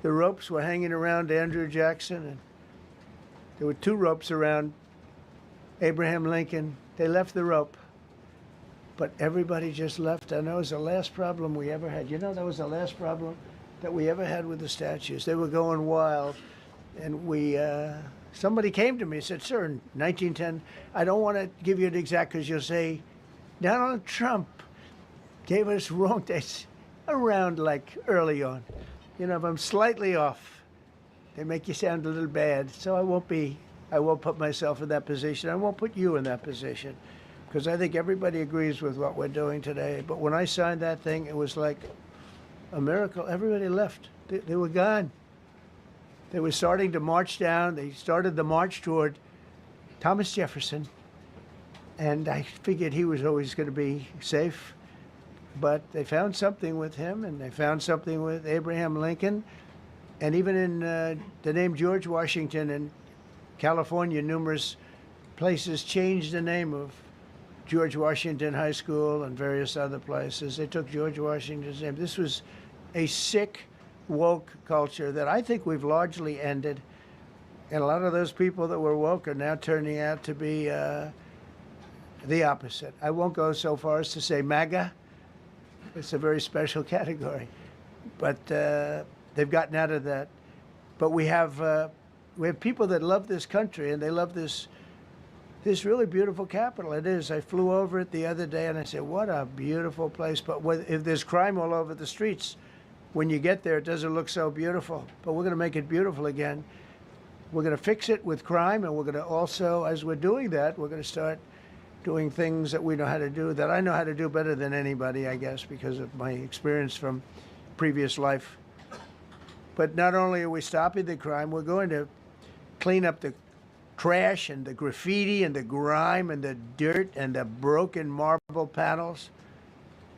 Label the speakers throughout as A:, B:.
A: The ropes were hanging around Andrew Jackson, and there were 2 ropes around Abraham Lincoln. They left the rope, but everybody just left. And that was the last problem we ever had. You know, that was the last problem that we ever had with the statues. They were going wild, and somebody came to me and said, "Sir, in 1910, I don't want to give you an exact because you'll say Donald Trump gave us wrong dates around like early on. You know, if I'm slightly off, they make you sound a little bad. So I won't put myself in that position. I won't put you in that position because I think everybody agrees with what we're doing today. But when I signed that thing, it was like a miracle. Everybody left. They were gone. They were starting to march down. They started the march toward Thomas Jefferson. And I figured he was always going to be safe. But they found something with him, and they found something with Abraham Lincoln. And even in the name George Washington in California, numerous places changed the name of George Washington High School and various other places. They took George Washington's name. This was a sick, woke culture that I think we've largely ended. And a lot of those people that were woke are now turning out to be the opposite. I won't go so far as to say MAGA. It's a very special category. But they've gotten out of that. But we have people that love this country, and they love this really beautiful capital. It is. I flew over it the other day, and I said, what a beautiful place. But if there's crime all over the streets, when you get there, it doesn't look so beautiful. But we're going to make it beautiful again. We're going to fix it with crime, and we're going to also, as we're doing that, we're going to start doing things that we know how to do, that I know how to do better than anybody, I guess, because of my experience from previous life. But not only are we stopping the crime, we're going to clean up the trash and the graffiti and the grime and the dirt and the broken marble panels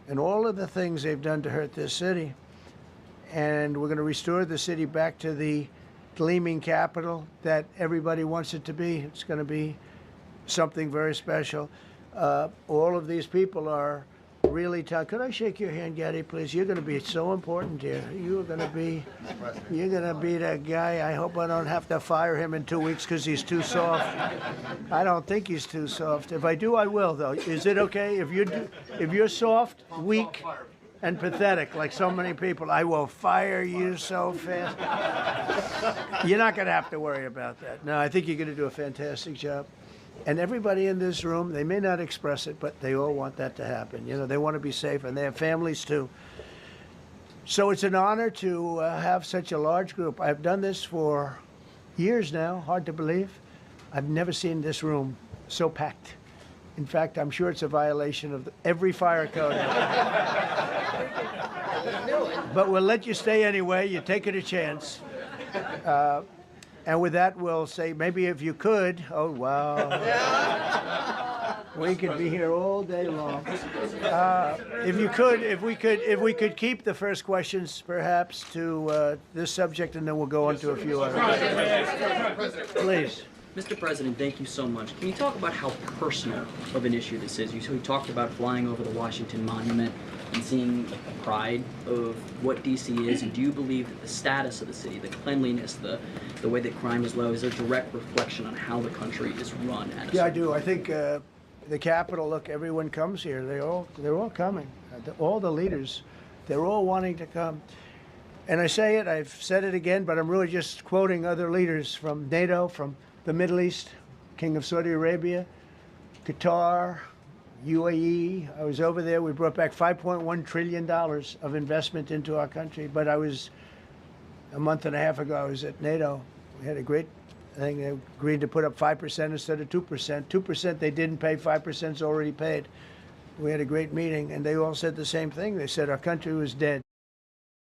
A: and all of the things they've done to hurt this city. And we're going to restore the city back to the gleaming capital that everybody wants it to be. It's going to be something very special. All of these people are really tough. Could I shake your hand, Gaddy, please? You're going to be so important here. You're going to be that guy. I hope I don't have to fire him in 2 weeks because he's too soft. I don't think he's too soft. If I do, I will, though. Is it okay? If you're soft, weak, and pathetic, like so many people, I will fire you so fast. You're not going to have to worry about that. No, I think you're going to do a fantastic job. And everybody in this room, they may not express it, but they all want that to happen. You know, they want to be safe, and they have families too. So it's an honor to have such a large group. I've done this for years now, hard to believe. I've never seen this room so packed. In fact, I'm sure it's a violation of every fire code. But we'll let you stay anyway. You're taking a chance. And with that, we'll say, maybe if you could, oh, wow. We could be here all day long. If we could keep the first questions, perhaps, to this subject, and then we'll go on to a few others. Please.
B: Mr. President, thank you so much. Can you talk about how personal of an issue this is? You talked about flying over the Washington Monument and seeing the pride of what D.C. is, and do you believe that the status of the city, the cleanliness, the way that crime is low, is a direct reflection on how the country is run?
A: Yeah, I do. I think the Capitol, look, everyone comes here. They're all coming. All the leaders, they're all wanting to come. And I say it, I've said it again, but I'm really just quoting other leaders from NATO, from the Middle East, King of Saudi Arabia, Qatar, UAE. I was over there. We brought back $5.1 trillion of investment into our country. But a month and a half ago, I was at NATO. We had a great thing. They agreed to put up 5% instead of 2%. 2% they didn't pay, 5% is already paid. We had a great meeting, and they all said the same thing. They said our country was dead.